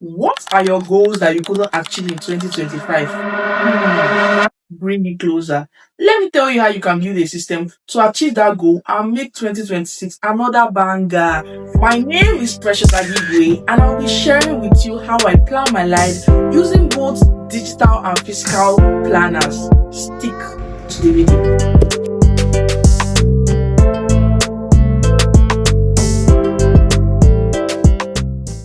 What are your goals that you couldn't achieve in 2025? Bring it closer. Let me tell you how you can build a system to achieve that goal and make 2026 another banger. My name is Precious Adigwe, and I'll be sharing with you how I plan my life using both digital and physical planners. Stick to the video.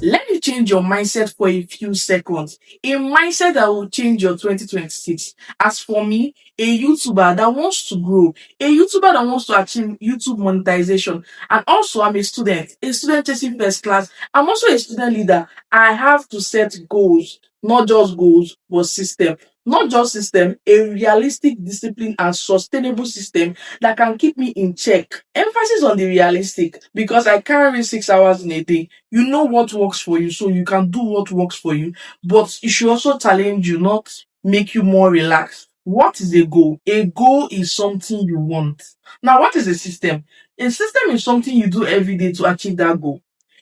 Let me change your mindset for a few seconds. A mindset that will change your 2026. As for me, a YouTuber that wants to grow, a YouTuber that wants to achieve YouTube monetization, and also I'm a student chasing first class. I'm also a student leader. I have to set goals, not just goals, but system. Not just system, a realistic, discipline, and sustainable system that can keep me in check. Emphasis on the realistic because I can't read 6 hours in a day. You know what works for you, so you can do what works for you, but it should also challenge you, not make you more relaxed. What is a goal? A goal is something you want. Now, what is a system? A system is something you do every day to achieve that goal.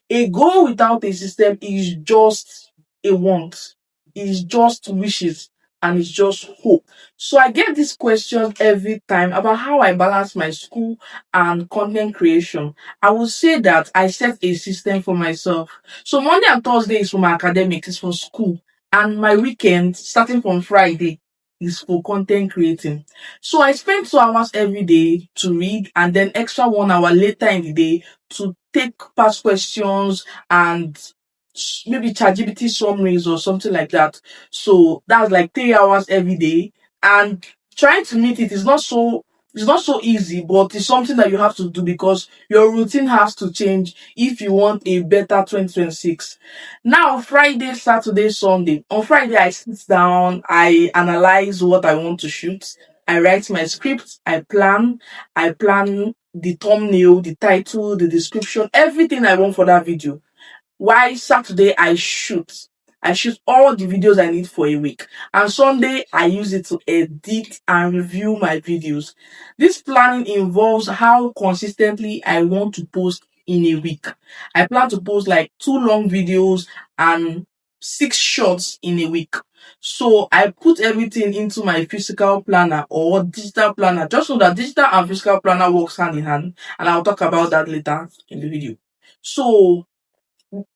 A goal without a system is just a want, is just wishes, and it's just hope. So I get this question every time about how I balance my school and content creation. I would say that I set a system for myself. So Monday and Thursday is for my academics, it's for school. And my weekend, starting from Friday, is for content creating. So I spend 2 hours every day to read and then extra 1 hour later in the day to take past questions and maybe ChatGPT summaries or something like that. So that's like 3 hours every day. And trying to meet it is not so easy, but it's something that you have to do because your routine has to change if you want a better 2026. Now, Friday, Saturday, Sunday. On Friday, I sit down, I analyze what I want to shoot, I write my script, I plan the thumbnail, the title, the description, everything I want for that video. Why Saturday I shoot. I shoot all the videos I need for a week. And Sunday I use it to edit and review my videos. This planning involves how consistently I want to post in a week. I plan to post like 2 long videos and 6 shorts in a week. So I put everything into my physical planner or digital planner just so that digital and physical planner works hand in hand. And I'll talk about that later in the video. So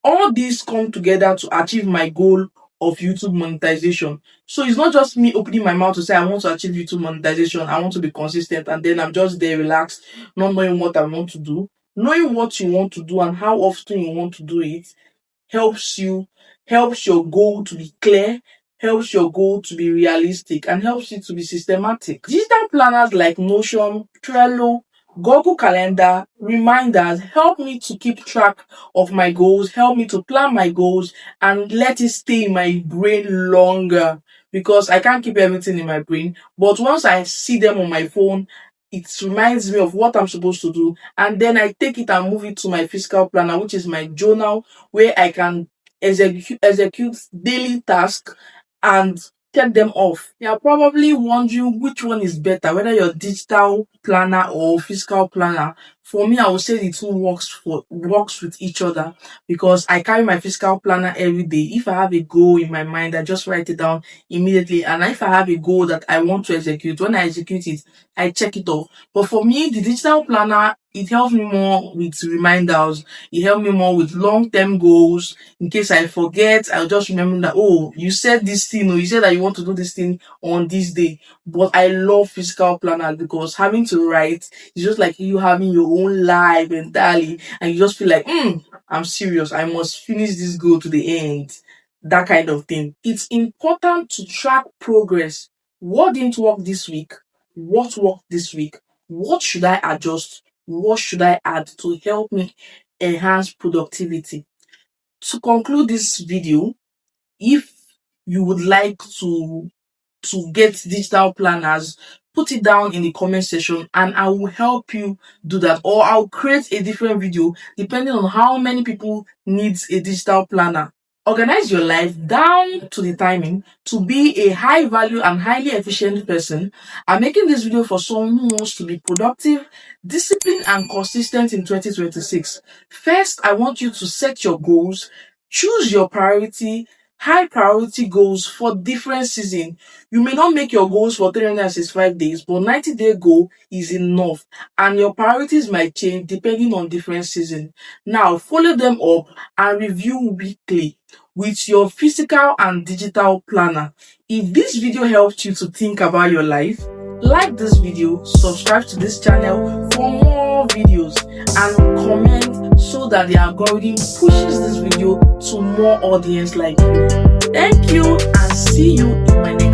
all these come together to achieve my goal of YouTube monetization. So it's not just me opening my mouth to say I want to achieve YouTube monetization, I want to be consistent, and then I'm just there relaxed, not knowing what I want to do. Knowing what you want to do and how often you want to do it helps your goal to be clear, helps your goal to be realistic, and helps you to be systematic. Digital planners like Notion, Trello, Google Calendar, reminders help me to keep track of my goals, help me to plan my goals, and let it stay in my brain longer because I can't keep everything in my brain. But once I see them on my phone, it reminds me of what I'm supposed to do, and then I take it and move it to my physical planner, which is my journal, where I can execute daily tasks and check them off. You're probably wondering which one is better, whether your digital planner or physical planner. For me, I would say the two works with each other because I carry my physical planner every day. If I have a goal in my mind, I just write it down immediately. And if I have a goal that I want to execute, when I execute it, I check it off. But for me, the digital planner, it helps me more with reminders. It helps me more with long-term goals. In case I forget, I'll just remember that, oh, you said this thing, or you said that you want to do this thing on this day. But I love physical planners because having to write is just like you having your own life entirely, and you just feel like, I'm serious. I must finish this goal to the end. That kind of thing. It's important to track progress. What didn't work this week? What worked this week? What should I adjust? What should I add to help me enhance productivity? To conclude this video, if you would like to get digital planners, put it down in the comment section and I will help you do that, or I'll create a different video depending on how many people needs a digital planner. Organize your life down to the timing to be a high value and highly efficient person. I'm making this video for someone who wants to be productive, disciplined, and consistent in 2026. First, I want you to set your goals, Choose your high priority goals for different season. You may not make your goals for 365 days, but 90-day goal is enough, and your priorities might change depending on different season. Now, follow them up and review weekly with your physical and digital planner. If this video helped you to think about your life, like this video, subscribe to this channel for more videos, and comment so that the algorithm pushes this video to more audience like you. Thank you and see you in my next